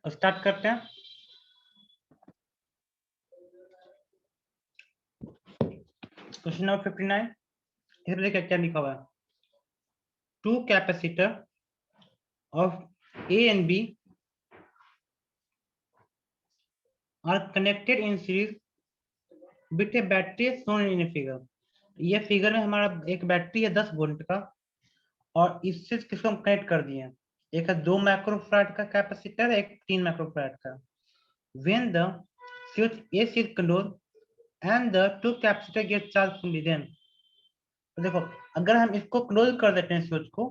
Start करते हैं। Question number 59, इसमें देखिए क्या लिखा हुआ है। Two capacitor of A and B are connected in series with a battery shown in figure. ये फिगर में हमारा एक बैटरी है 10 वोल्ट का, और इससे किसको हम कनेक्ट कर दिए हैं। एक है 2 माइक्रोफैराड का कैपेसिटर, एक 3 माइक्रोफैराड का। When the switch A is close and the two capacitor get charge fully, then तो देखो, अगर हम इसको क्लोज कर देते हैं स्विच को,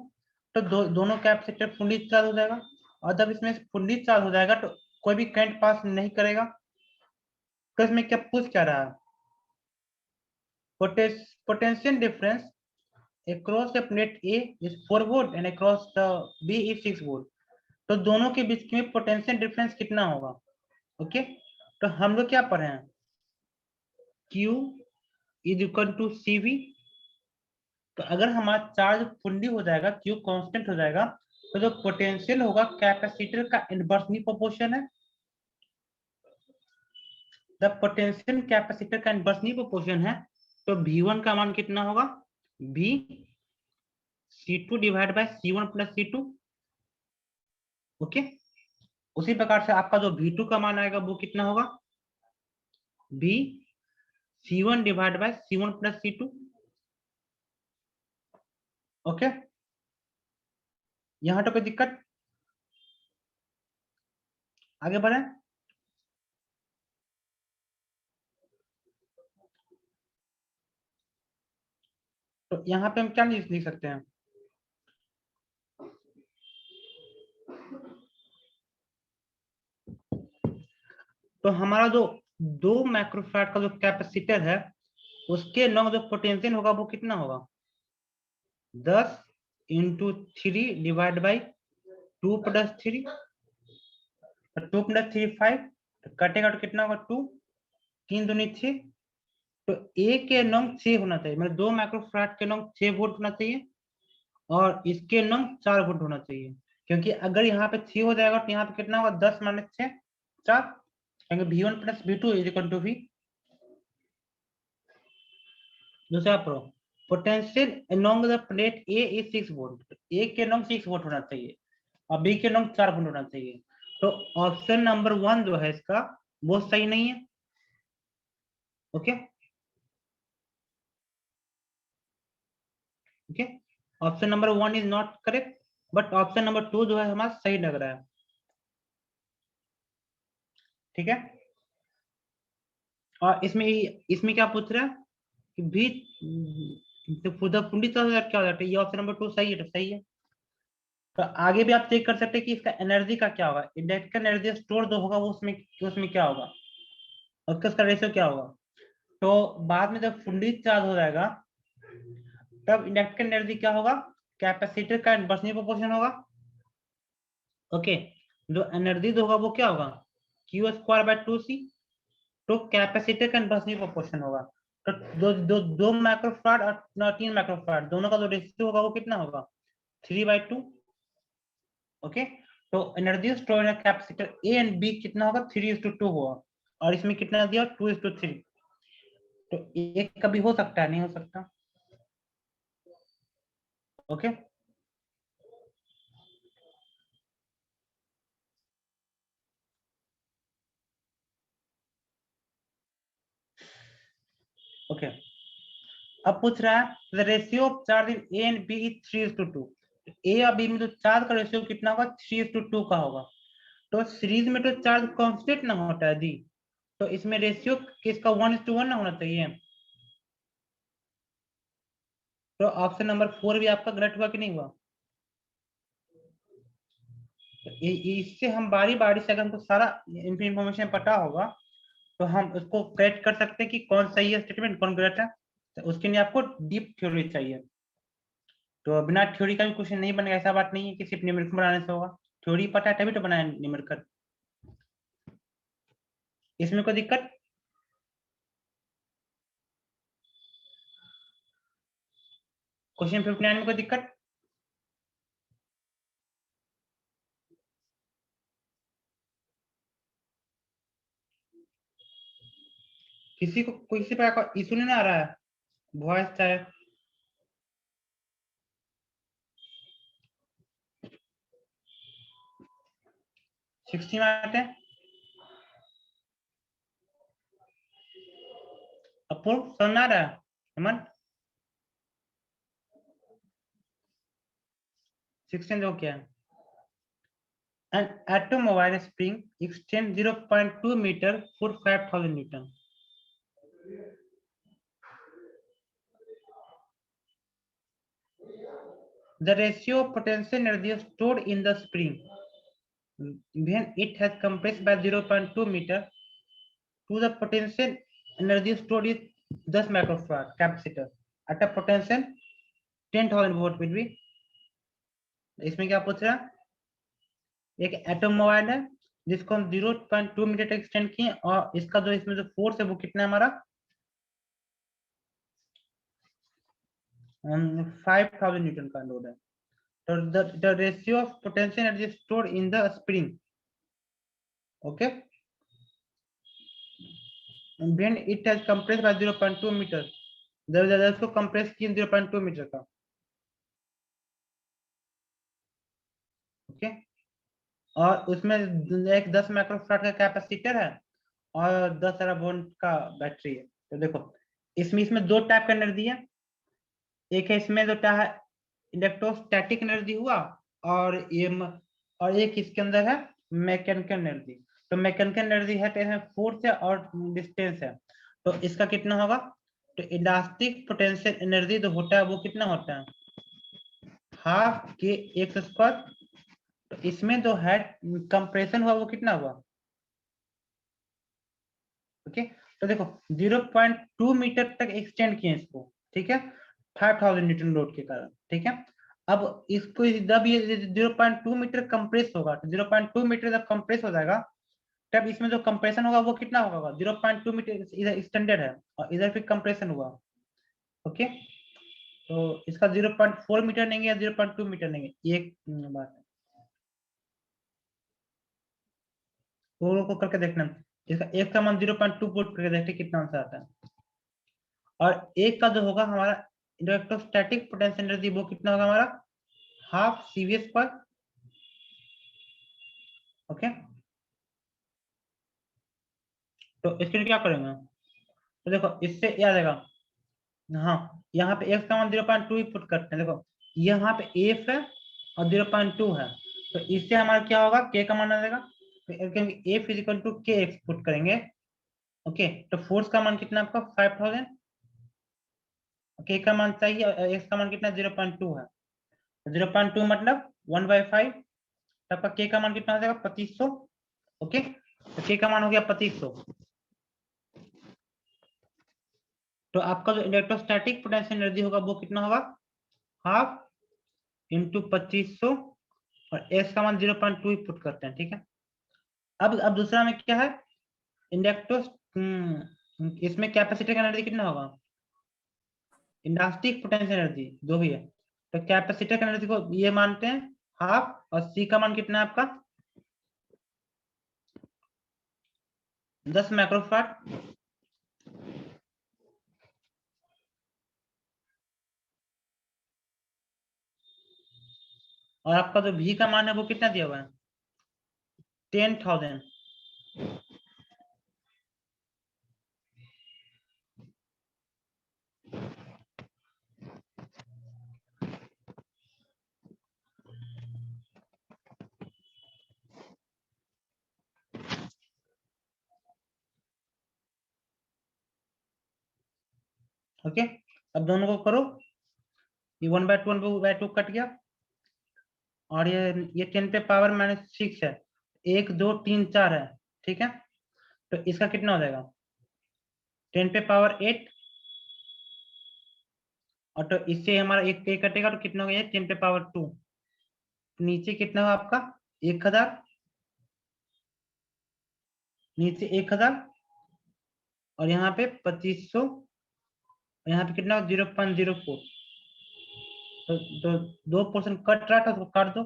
तो दोनों कैपेसिटर फुल्ली चार्ज हो जाएगा। और जब इसमें फुल्ली चार्ज हो जाएगा तो कोई भी करंट पास नहीं करेगा। तो इसमें क्या पूछ क्या रहा है, potential difference across the plate A is 4 volt and across the B is 6 volt. तो दोनों के बीच में पोटेंशियल डिफरेंस कितना होगा। ओके, तो हम लोग क्या पढ़े हैं, Q is equal to CV। तो अगर हमारा चार्ज फुल्ली हो जाएगा, Q कांस्टेंट हो जाएगा, तो जो पोटेंशियल होगा कैपेसिटर का इनवर्सली प्रोपोर्शन है। जब पोटेंशियल कैपेसिटर का इनवर्सली प्रोपोर्शन है, तो V1 का मान कितना होगा, V C2 divide by C1 plus C2। Okay, उसी प्रकार से आपका जो V2 का मान आएगा वो कितना होगा, V C1 divide by C1 plus C2। Okay, यहां तो कोई दिक्कत, आगे बढ़े। तो यहाँ पे हम क्या लिख सकते हैं, तो हमारा जो 2 माइक्रोफैराड का जो कैपेसिटर है, उसके लॉन्ग जो पोटेंशियल होगा वो कितना होगा, 10 into 3 divide by 2 plus 3, 2 plus 3 5, तो कटेगा तो कितना होगा 2, 3 दूनी 6। तो ए के लॉन्ग 6 होना चाहिए, मतलब 2 माइक्रोफैराड के लॉन्ग 6 वोल्ट होना चाहिए, और इसके लॉन्ग 4 वोल्ट होना चाहिए। क्योंकि अगर यहाँ पे 6 हो जाएगा तो यहाँ पे कितना होगा, 10 माइनस 6 4, क्योंकि V1 plus V2 is equal to V। दूसरा प्रो, potential along the plate A is 6 volt. A के लॉन्ग 6 वोल्ट होना चाहिए और बी के लॉन्ग 4 वोल्ट होना चाहिए। तो ऑप्शन नंबर 1 जो है इसका, वो सही नहीं है। Okay okay, option number 1 is not correct, but option number 2 जो है हमारा सही लग रहा है। ठीक है, और इसमें क्या पूछ रहा है कि भी तो फुल्ली क्या हो जाता है, ये ऑप्शन नंबर 2 सही है, तो सही है। तो आगे भी आप चेक कर सकते हैं कि इसका एनर्जी का क्या होगा, इलेक्ट्रिकल एनर्जी स्टोर जो होगा वो उसमें क्या होगा, और उसका रेशियो क्या होगा। तो बाद में जब फुल्ली चार्ज हो जाएगा, तब इलेक्ट्रिकल एनर्जी क्या होगा, कैपेसिटर का इनवर्सली प्रोपोर्शन होगा। ओके, जो एनर्जी होगा वो क्या होगा, क्यू स्क्वायर बाय 2C। तो कैपेसिटर का इनवर्सली प्रोपोर्शन होगा। तो दो माइक्रोफैराड और 3 माइक्रोफैराड दोनों का जो रेशियो होगा वो कितना होगा, 3/2। ओके, तो एनर्जी स्टोर है कैपेसिटर ए एंड बी कितना होगा, 3:2 होगा, और इसमें कितना दिया, 2:3। तो एक कभी हो सकता है, नहीं हो सकता। ओके, ओके, अब पूछ रहा है the ratio of charge in A and B is 3:2। A और बी में तो चार्ज का रेशियो कितना होगा, 3:2 का होगा। तो सीरीज में तो चार्ज कांस्टेंट ना होता है दी, तो इसमें रेशियो किसका 1:1 ना होना चाहिए। तो ऑप्शन नंबर 4 भी आपका गलत हुआ कि नहीं हुआ। तो इससे हम बारी बारी से, अगर हमको सारा इंफॉर्मेशन पता होगा, तो हम उसको करेक्ट कर सकते हैं कि कौन सही है स्टेटमेंट, कौन गलत है। तो उसके लिए आपको डीप थ्योरी चाहिए। तो बिना थ्योरी का भी क्वेश्चन नहीं बनेगा, ऐसा बात नहीं है कि सिर्फ न्यूमेरिकल बनाने से होगा। थ्योरी पता है तभी तो बनाया न्यूमेरिकल। इसमें कोई दिक्कत, क्वेश्चन 59 में कोई दिक्कत। किसी को किसी प्रकार का इशू नहीं आ रहा है वॉइस चाहे 60 में आते हैं अपूर्व समझ आ रहा है हेमंत 16 जो क्या है an automobile spring extends 0.2 meter for 5000 newton the ratio of potential energy stored in the spring when it has compressed by 0.2 meter to the potential energy stored is 10 microfarad capacitor at a potential 10,000 volt will be इसमें क्या पूछ रहा है एक atom mobile है जिसको हम 0.2 metre तक एक्सटेंड किए और इसका जो इसमें जो फोर्स है वो कितना है हमारा 5000 न्यूटन का लोड है तो the ratio of potential energy stored in the spring okay and when it has compressed by 0.2 meter जब इसको कंप्रेस किए 0.2 मीटर का ओके और उसमें एक 10 माइक्रोफैराड का कैपेसिटर है और 10 वोल्ट का बैटरी है तो देखो इसमें दो टाइप का एनर्जी है एक है इसमें जो है इलेक्ट्रोस्टैटिक एनर्जी हुआ और ये और एक इसके अंदर है मैकेनिकल एनर्जी तो मैकेनिकल एनर्जी है तो इसमें फोर्स है और डिस्टेंस है तो इसका कितना होगा तो इलास्टिक पोटेंशियल एनर्जी जो होता है वो कितना होता है हाफ के एक्स स्क्वायर तो इसमें जो है कंप्रेशन हुआ वो कितना हुआ ओके तो देखो 0.2 मीटर तक एक्सटेंड किए इसको ठीक है 5000 न्यूटन लोड के कारण ठीक है अब इसको जब ये 0.2 मीटर कंप्रेस होगा तो 0.2 मीटर जब कंप्रेस हो जाएगा तब इसमें जो कंप्रेशन होगा वो कितना होगा 0.2 मीटर इधर एक्सटेंडेड है और इधर फिर कंप्रेशन हुआ ओके तो इसका 0.4 मीटर नहीं है 0.2 मीटर नहीं है एक बात है दोनों को करके देखना इसका एक का मान 0.2 पुट करके देखते कितना आंसर आता है और एक का जो होगा हमारा इलेक्ट्रोस्टैटिक पोटेंशियल एनर्जी वो कितना होगा हमारा हाफ सीवीएस पर ओके तो इसके लिए क्या करेंगे तो देखो इससे याद आएगा हाँ यहाँ पे एक्स का मान 0.2 ही पुट करते हैं देखो यहाँ पे एफ है और 0.2 है तो इससे हमारा क्या होगा के का मान आ जाएगा तो एफ इज इक्वल टू के एक्स पुट करेंगे ओके तो फोर्स का मान कितना आपका 5000 के का मान चाहिए एक्स का मान कितना 0.2 है 0.2 मतलब 1/5 आपका के का मान कितना हो जाएगा 2500 ओके तो के का मान हो गया 2500 तो आपका जो इलेक्ट्रोस्टैटिक पोटेंशियल एनर्जी होगा वो कितना होगा हाफ इंटू 2500 और एस का मान 0.2 ही पुट करते हैं ठीक है अब दूसरा में क्या है इंडक्टो इसमें कैपेसिटर का एनर्जी कितना होगा इलास्टिक पोटेंशियल एनर्जी जो भी है तो कैपेसिटर का एनर्जी को ये मानते हैं हाफ और सी का मान कितना है आपका 10 माइक्रोफैराड और आपका जो भी का मान है वो कितना दिया हुआ है 10,000 ओके अब दोनों को करो ये 1/2 कट गया और ये 10 पे पावर -6 है 1 2 3 4 है ठीक है तो इसका कितना हो जाएगा 10 पे पावर 8 और तो इससे हमारा एक कटेगा तो कितना हो गया 10 पे पावर 2 नीचे कितना हुआ आपका 1000 नीचे 1000 और यहाँ पे 2500 यहाँ पे कितना 0.04 तो दो पोर्शन कट रहा था तो काट दो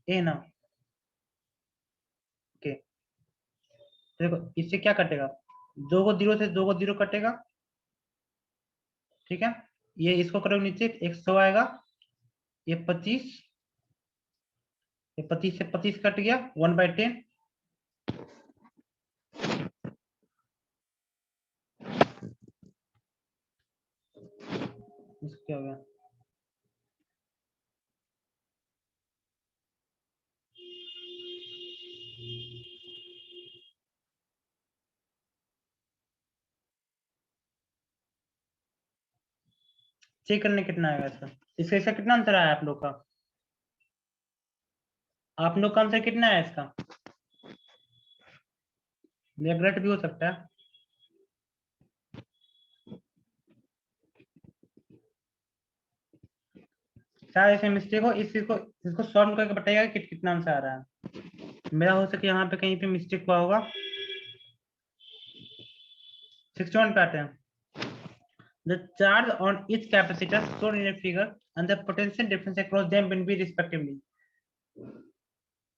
ए ना ओके देखो इससे क्या कटेगा, दो को जीरो से दो को जीरो कटेगा, ठीक है। ये इसको करोगे नीचे, 100 आएगा, ये 25, ये 25 से 25 कट गया, 1/10। क्या हो गया, चेक करने कितना आएगा इसका, इसका कितना आंसर आया आप लोग का, आप लोग का आंसर कितना है इसका, नेगलेक्ट भी हो सकता है। शायद ऐसे मिस्टेक हो, इस चीज को इसको सॉल्व करके बताइएगा कि कितना आंसर आ रहा है। मेरा हो सके यहाँ पे कहीं पे मिस्टेक हुआ होगा। 61 पे आते हैं। The charge on each capacitor shown in a figure and the potential difference across them will be respectively.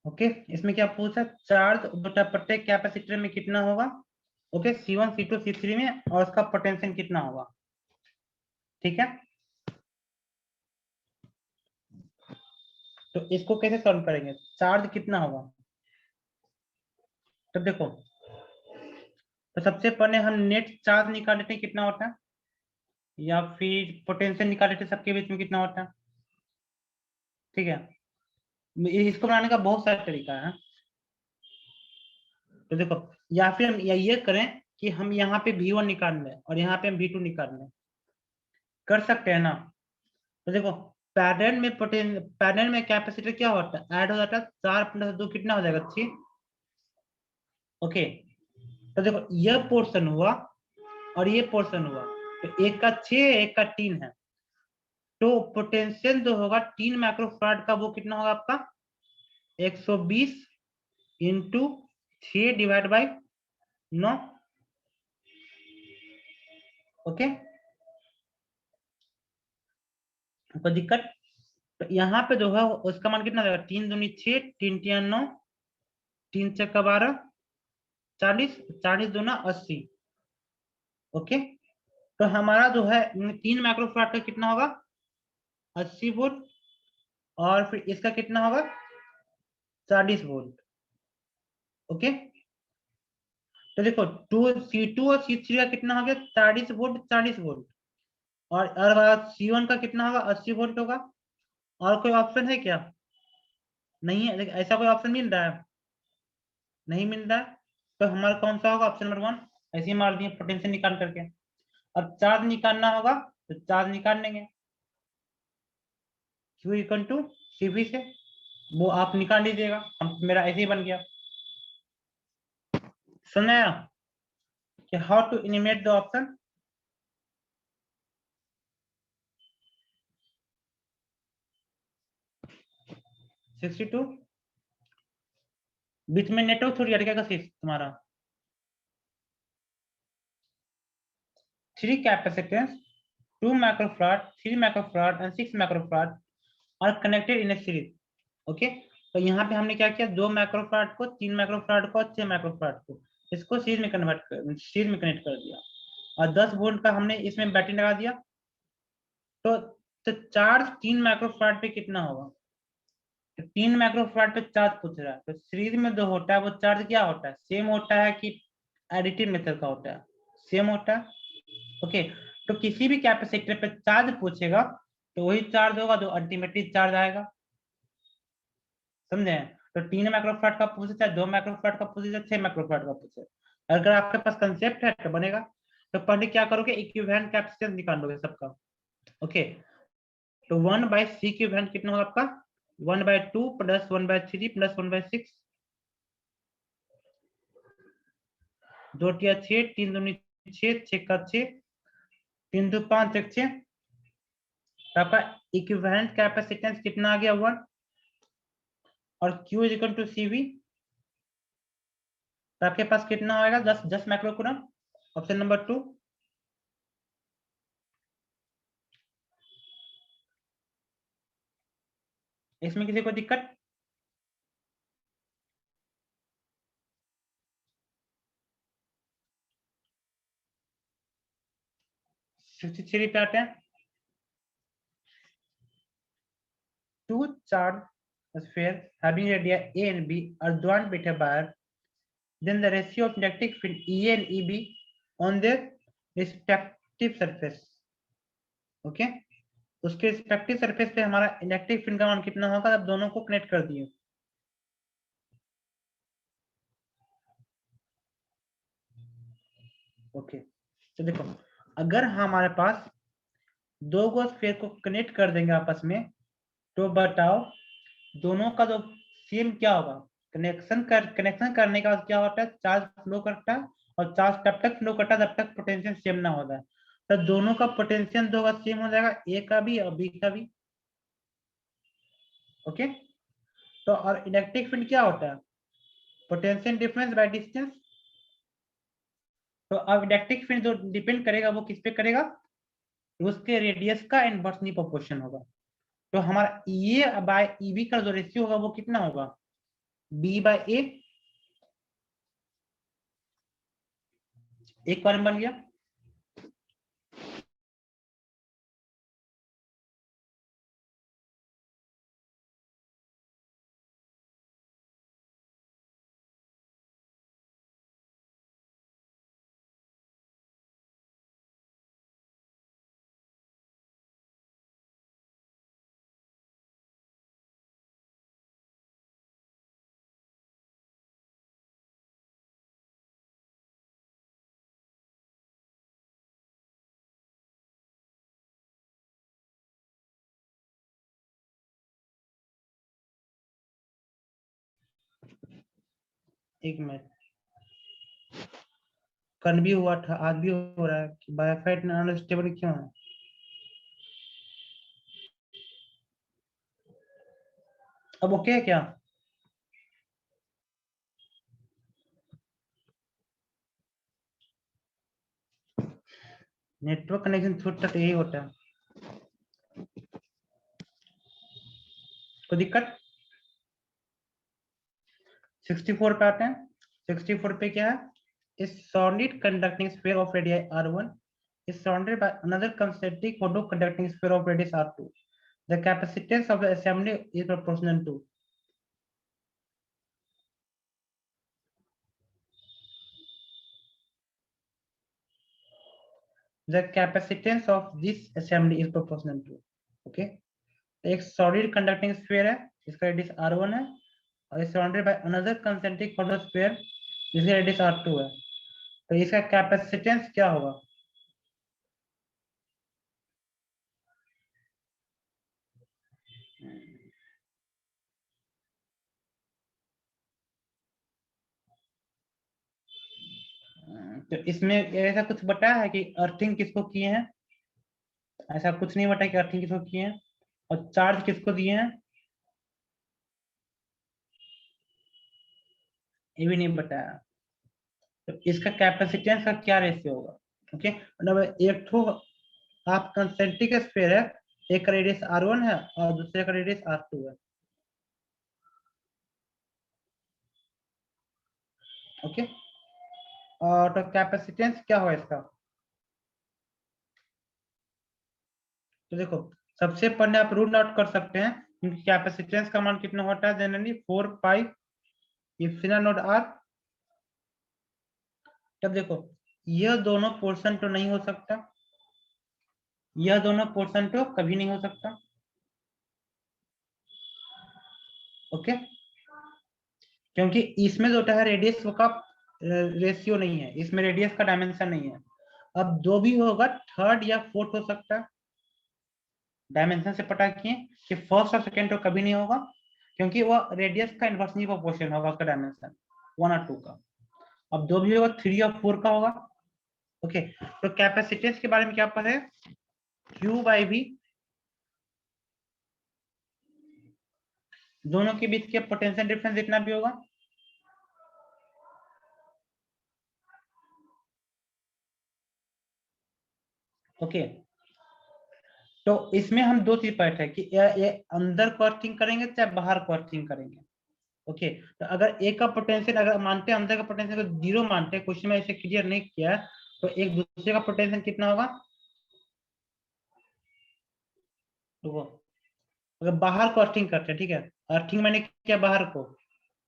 Okay इसमें क्या पूछा, चार्ज बटा प्रत्येक कैपेसिटर में कितना होगा, ओके C1 C2 C3 में, और उसका पोटेंशियल कितना होगा, ठीक है। तो इसको कैसे सॉल्व करेंगे, चार्ज कितना होगा, तो देखो, तो सबसे पहले हम नेट चार्ज निकाल लेते हैं कितना होता है, या फिर पोटेंशियल निकाल लेते हैं सबके बीच में कितना होता है, ठीक है। इसको बनाने का बहुत सारा तरीका है। तो देखो, या फिर हम ये करें कि हम यहाँ पे V1 निकाल लें और यहाँ पे हम V2 निकाल लें, कर सकते हैं ना। तो देखो, पैरेलल में कैपेसिटर क्या होता है, ऐड हो जाता है, 4 + 2 कितना हो जाएगा, 6। ओके, तो देखो ये पोर्शन हुआ और ये पोर्शन हुआ, तो एक का 6 एक का 3 है, तो पोटेंशियल जो होगा 3 माइक्रोफारड का वो कितना होगा आपका, 120 इंटू 6 डिवाइड बाई 9। ओके, कोई दिक्कत, तो यहाँ पे जो है उसका मान कितना रहेगा, 3 दूनी 6, 3 तिया 9, 3 छक्का 12, 40, 40 दूना 80। ओके, तो हमारा जो है 3 माइक्रोफारड का कितना होगा, 80 वोल्ट, और फिर इसका कितना होगा, 40 वोल्ट। ओके, तो देखो C2 और C3 का कितना हो गया, 40 वोल्ट 40 वोल्ट, और C1 का कितना होगा, 80 वोल्ट होगा। और कोई ऑप्शन है क्या, नहीं है, ऐसा कोई ऑप्शन मिल रहा है, नहीं मिल रहा है, तो हमारा कौन सा होगा, ऑप्शन नंबर 1। ऐसे ही मार दिए पोटेंशियल निकाल करके। अब चार्ज निकालना होगा, तो चार्ज निकाल लेंगे, Q इक्वल टू CV से, वो आप निकाल लीजिएगा, हम मेरा ऐसे ही बन गया। सुनाया कि how to eliminate the option, sixty two, बीच में नेटवर्क थोड़ी अटकेगा क्या तुम्हारा, 3 capacitance, 2 microfarad, 3 microfarad and 6 microfarad are connected in a series. Okay, तो यहाँ पे हमने क्या किया, 2 माइक्रोफारड को, 3 माइक्रोफारड को और 6 माइक्रोफारड को, इसको सीरीज में कनेक्ट कर दिया, और 10 वोल्ट का हमने इसमें बैटरी लगा दिया। तो, तो चार्ज 3 माइक्रोफारड पे कितना होगा, तो 3 माइक्रोफारड पे चार्ज पूछ रहा है, तो सीरीज में जो होता है वो चार्ज क्या होता है, सेम होता है कि एडिटिव मेथड का होता है, सेम होता है। ओके, तो किसी भी कैपेसिटर पे चार्ज पूछेगा तो वही चार्ज होगा जो अल्टीमेटली चार्ज आएगा, समझे। तो 3 माइक्रोफारड का पूछे, चाहे 2 माइक्रोफारड का पूछे, चाहे 6 माइक्रोफारड का पूछे, अगर आपके पास कंसेप्ट है तो बनेगा। तो पहले क्या करोगे, इक्विवेलेंट कैपेसिटेंस निकाल लोगे सबका। ओके, तो 1/C इक्विवेलेंट कितना होगा आपका, 1/2 + 1/3 + 1/6, 2 × 6, 3 दूनी 6, 6 का 6, 3 2 5 1 6, तो आपका इक्विवेलेंट कैपेसिटेंस कितना आ गया, 1, और Q इक्वल टू CV, तो आपके पास कितना आएगा, 10 माइक्रोकूलम, ऑप्शन नंबर 2। इसमें किसी को दिक्कत, 63 पे आते हैं। Two charged spheres having radii A and B are joined with a wire, then the ratio of electric field EA and EB on their respective surface. Okay, उसके रिस्पेक्टिव सरफेस पे हमारा इलेक्ट्रिक फील्ड का मान कितना होगा जब दोनों को कनेक्ट कर दिए। ओके, तो देखो अगर हमारे पास दो गो स्फीयर को कनेक्ट कर देंगे आपस में, तो बताओ दोनों का जो सेम क्या होगा, कनेक्शन करने का क्या होता है, चार्ज फ्लो करता है, और चार्ज तब तक फ्लो करता है जब तक पोटेंशियल सेम ना हो जाए। तो दोनों का पोटेंशियल दो का सेम हो जाएगा, ए का भी और बी का भी। ओके, तो और इलेक्ट्रिक फील्ड क्या होता है, पोटेंशियल डिफरेंस बाय डिस्टेंस। तो अब इलेक्ट्रिक फील्ड जो डिपेंड करेगा वो किस पे करेगा, उसके रेडियस का इनवर्सली प्रोपोर्शन होगा। तो हमारा ए बाय ईबी का जो रेशियो होगा वो कितना होगा, बी बाय ए। एक बार बन गया। एक मिनट, कल भी हुआ था आज भी हो रहा है कि बायोफाइट अनस्टेबल क्यों है। अब ओके है क्या, नेटवर्क कनेक्शन थोड़ा सा यही होता है, कोई दिक्कत। 64 पे आते हैं। 64 पे क्या है, इस solid conducting sphere of radii r1 is surrounded by another concentric photo conducting sphere of radius r2. The capacitance of the assembly is proportional to, the capacitance of this assembly is proportional to। Okay, एक solid conducting sphere है, इसका radius r1 है, और इस surrounded by another concentric photo sphere जिसका radius r2 है। तो इसका कैपेसिटेंस क्या होगा, तो इसमें ऐसा कुछ बताया है कि अर्थिंग किसको किए हैं, ऐसा कुछ नहीं बताया कि अर्थिंग किसको किए हैं, और चार्ज किसको दिए हैं, ये भी नहीं बताया। तो इसका कैपेसिटेंस का क्या रेशियो होगा। ओके, मतलब एक तो आप कंसेंट्रिक स्फीयर है, एक का रेडियस r1 है और दूसरे का रेडियस r2 है। ओके, और तो कैपेसिटेंस क्या होगा इसका, तो देखो सबसे पहले आप रूल आउट कर सकते हैं, क्योंकि कैपेसिटेंस का मान कितना होता है generally 4 pi epsilon naught R. तब देखो यह दोनों पोर्शन तो नहीं हो सकता, यह दोनों पोर्शन तो कभी नहीं हो सकता। ओके, क्योंकि इसमें जो है रेडियस का रेशियो नहीं है, इसमें रेडियस का डायमेंशन नहीं है। अब दो भी होगा, थर्ड या फोर्थ हो सकता है। डायमेंशन से पता किए कि फर्स्ट और सेकेंड तो कभी नहीं होगा, क्योंकि वो रेडियस का इनवर्सली प्रोपोर्शन होगा उसका डायमेंशन 1 और 2 का। अब दो भी होगा, 3 और 4 का होगा। ओके, तो कैपेसिटेंस के बारे में क्या पता है, Q बाई V, दोनों के बीच के पोटेंशियल डिफरेंस जितना भी होगा। ओके, तो इसमें हम दो चीज पढ़ते हैं कि ये अंदर को अर्थिंग करेंगे चाहे बाहर को अर्थिंग करेंगे। ओके, तो अगर ए का पोटेंशियल अगर मानते हैं अंदर का पोटेंशियल को जीरो मानते हैं, क्वेश्चन में ऐसे क्लियर नहीं किया है, तो एक दूसरे का पोटेंशियल कितना होगा, तो वो अगर बाहर को अर्थिंग करते हैं, ठीक है, अर्थिंग मैंने किया बाहर को,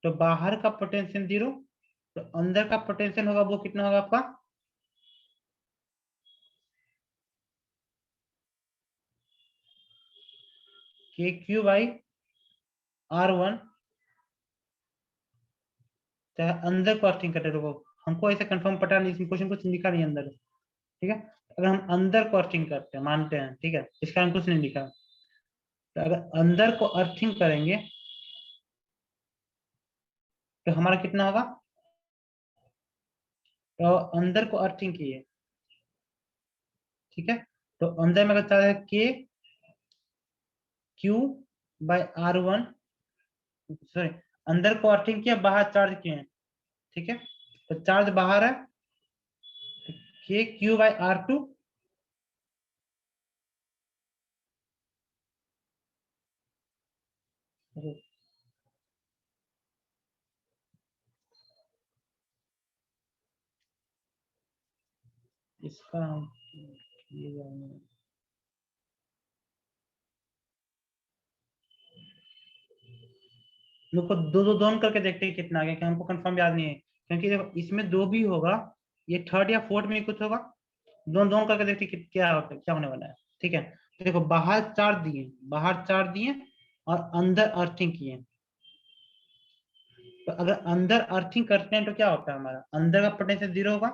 तो बाहर का पोटेंशियल 0, तो अंदर का पोटेंशियल होगा वो कितना होगा आपका, KQ/R1। चाहे अंदर को अर्थिंग करते रहो, हमको ऐसे कंफर्म पता नहीं, इसमें क्वेश्चन कुछ लिखा नहीं अंदर, ठीक है। अगर हम अंदर को अर्थिंग करते हैं, मानते हैं, ठीक है, इसका हम कुछ नहीं लिखा, तो अगर अंदर को अर्थिंग करेंगे तो हमारा कितना होगा, तो अंदर को अर्थिंग किए, ठीक है, तो अंदर में अगर चार्ज है KQ/R1, सॉरी, अंदर को अर्थिंग किया, बाहर चार्ज किए हैं, ठीक है, तो चार्ज बाहर है, KQ/R2, इसका हम लोग को दो दो दोनों करके देखते हैं कितना आ गया, कि हमको कंफर्म याद नहीं है, क्योंकि देखो इसमें दो भी होगा, ये थर्ड या फोर्थ में कुछ होगा, दोनों दोनों करके देखते हैं क्या होने वाला है, ठीक है। तो देखो बाहर चार्ज दिए, बाहर चार्ज दिए, और अंदर अर्थिंग किए, तो अगर अंदर अर्थिंग करते हैं तो क्या होता है, हमारा अंदर का पोटेंशियल 0 होगा,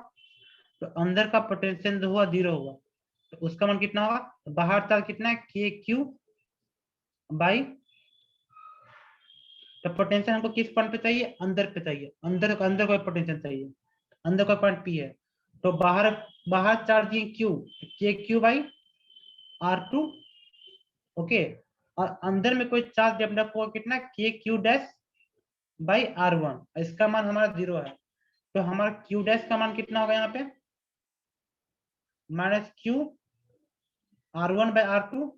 तो अंदर का पोटेंशियल जो हुआ 0 होगा, तो उसका मान कितना होगा, तो बाहर चार्ज कितना है, KQ/, तो पोटेंशियल हमको किस पॉइंट पे चाहिए, अंदर पे चाहिए, अंदर अंदर कोई पोटेंशियल चाहिए, अंदर का पॉइंट P है, तो बाहर बाहर चार्ज दिए Q, KQ/R2, ओके, और अंदर में कोई चार्ज डेवलप हुआ कितना, KQ'/R1, इसका मान हमारा 0 है, तो हमारा Q' का मान कितना होगा यहाँ पे, -Q/R1/R2,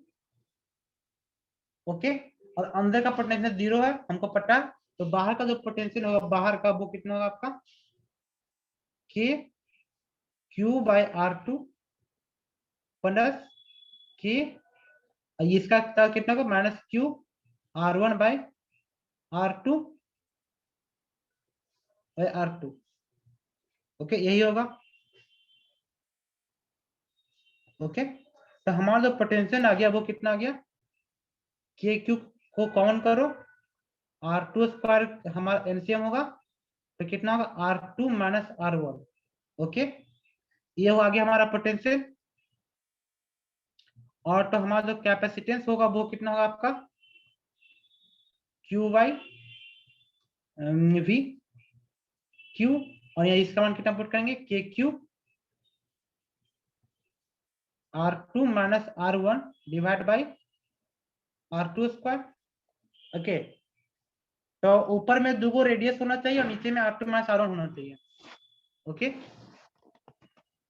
ओके, और अंदर का पोटेंशियल 0 है, हमको पता है, तो बाहर का जो पोटेंशियल होगा बाहर का वो कितना होगा आपका, KQ/R2 प्लस K, इसका कितना होगा, -Q/R1/R2, ओके, यही होगा, ओके। तो हमारा जो पोटेंशियल आ गया वो कितना आ गया, KQ को कॉमन करो, R2² हमारा एलसीएम होगा, तो कितना होगा, R2 - R1, ओके, ये हो आ गया हमारा पोटेंशियल, और तो हमारा जो कैपेसिटेंस होगा वो कितना होगा आपका, Q/V, Q, और यहाँ इसका मान कितना पुट करेंगे, KQ/R2 - R1 divide by R2², okay, तो ऊपर में दो रेडियस होना चाहिए और नीचे में R2 - R1 होना चाहिए, ओके,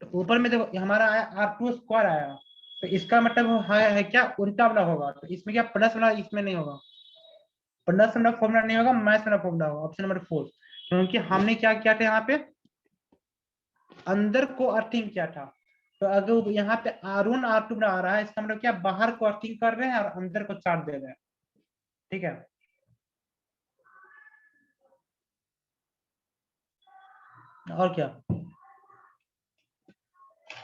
तो ऊपर में देखो हमारा आया R2² आया, तो इसका मतलब है क्या, उल्टा वाला होगा, तो इसमें क्या प्लस वाला इसमें नहीं होगा, प्लस वाला फॉर्मूला नहीं होगा, माइनस वाला फॉर्मूला होगा, ऑप्शन नंबर 4, क्योंकि हमने क्या किया था यहाँ पे, अंदर को अर्थिंग किया था, तो अगर यहाँ पे R1 R2 आ रहा है, इसका मतलब क्या, बाहर को अर्थिंग कर रहे हैं और अंदर को चार्ज दे रहे हैं, ठीक है, और क्या,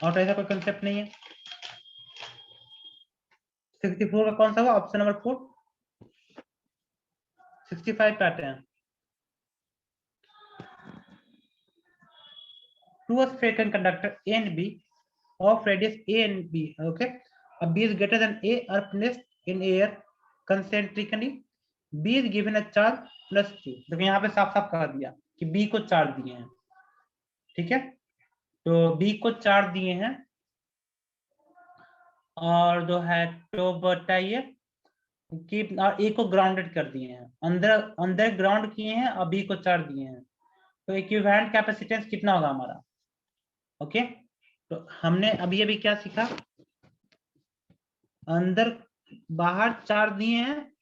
और तो ऐसा कोई कंसेप्ट नहीं है। 64 का कौन सा हुआ, ऑप्शन नंबर 4, 65 पे आते हैं, two spherical conductor A and B of radius A and B, okay, B is greater than A are placed in air concentrically, B is given a charge plus Q, देखो यहाँ पे साफ साफ कह दिया कि B को चार्ज दिए हैं, ठीक है, तो B को चार्ज दिए हैं, और जो है तो बताइए कि, और A को ग्राउंडेड कर दिए हैं, अंदर अंदर ग्राउंड किए हैं और B को चार्ज दिए हैं, तो इक्विवेलेंट कैपेसिटेंस कितना होगा हमारा, ओके, तो हमने अभी अभी क्या सीखा, अंदर बाहर चार्ज दिए हैं,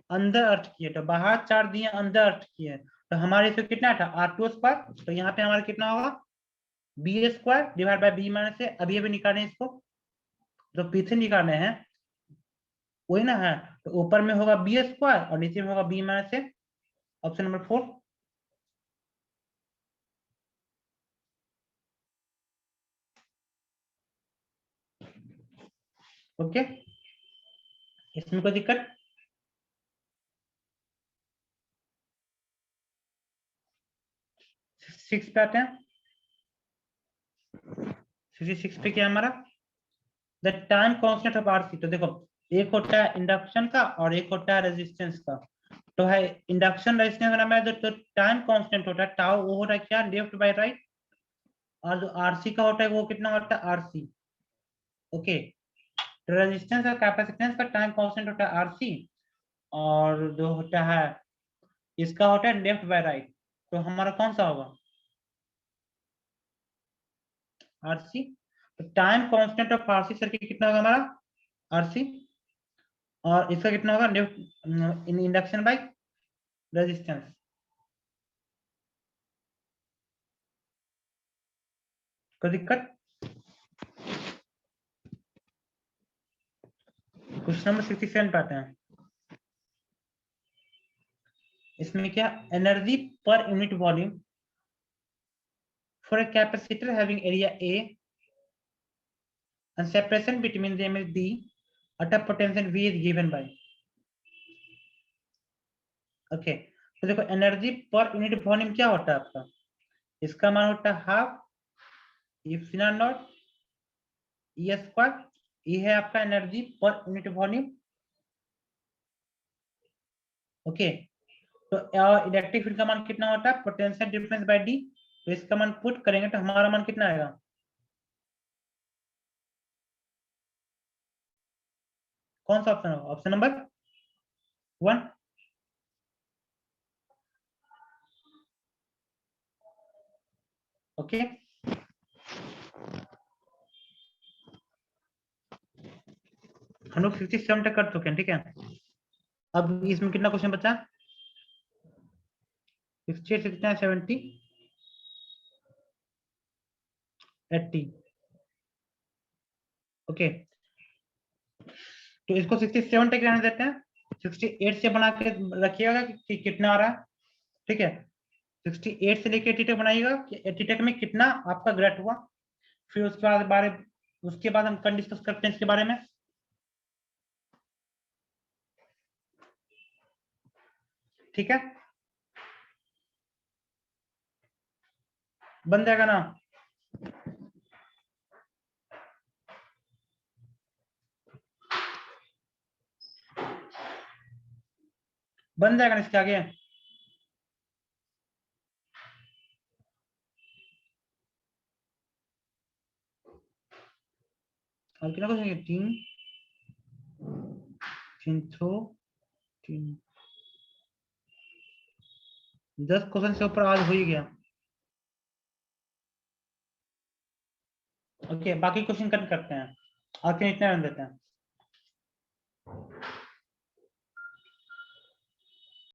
अंदर अर्थ किए, तो बाहर चार्ज दिए अंदर अर्थ किए, तो हमारे इसमें कितना था, R2², तो यहाँ पे हमारा कितना होगा, B² डिवाइड बाय B - से, अभी अभी निकालें इसको, तो पीछे निकाले हैं, वही ना है, तो ऊपर में होगा बी स्क्वायर और नीचे में होगा B minus A. Option number 4। Okay, इसमें कोई दिक्कत? सिक्स पे आते हैं। 66 पे क्या है हमारा? The time constant of RC. तो देखो, एक होता है इंडक्शन का और एक होता है रेजिस्टेंस का। तो है इंडक्शन रेजिस्टेंस नाम है, जो टाइम कांस्टेंट होता है टाउ, वो होता है क्या, लेफ्ट बाय राइट। और जो आरसी का होता है वो कितना होता है, आरसी। ओके, तो रेजिस्टेंस और कैपेसिटेंस का टाइम कांस्टेंट होता है आरसी, और जो होता है इसका होता है लेफ्ट बाय राइट। तो हमारा कौन सा होगा, आरसी। तो time constant of RC circuit कितना होगा हमारा, आरसी। और इसका कितना होगा, left in induction by resistance. कोई दिक्कत? क्वेश्चन नंबर 67 पे आते हैं। इसमें क्या, energy per unit volume for a capacitor having area A and separation between them is D at a potential V is given by। Okay, तो देखो energy per unit volume क्या होता है आपका, इसका मान होता है half epsilon not E square. ये है आपका energy per unit volume. Okay, तो इलेक्ट्रिक फील्ड का मान कितना होता है, पोटेंशियल डिफरेंस बाय डी। तो इसका मान पुट करेंगे तो हमारा मान कितना आएगा, कौन सा ऑप्शन होगा, ऑप्शन नंबर 1। ओके, हम लोग 67 तक कर चुके हैं, ठीक है। अब इसमें कितना क्वेश्चन बचा, 68, 69, 70, 80। ओके, तो इसको 67 तक रहने देते हैं, 68 से बना के रखिएगा कि कितना आ रहा है, ठीक है। 68 से लेके 80 तक बनाइएगा कि 80 तक में कितना आपका ग्रेट हुआ। फिर उसके बाद हम कल डिस्कस करते हैं इसके बारे में। ठीक है, बन जाएगा ना? बन जाएगा ना इसके आगे? और कितना क्वेश्चन, 3 3 थ्रो 3, 10 क्वेश्चन से ऊपर आज हो ही गया। ओके, बाकी क्वेश्चन करते हैं, आखिर इतना रन देते हैं।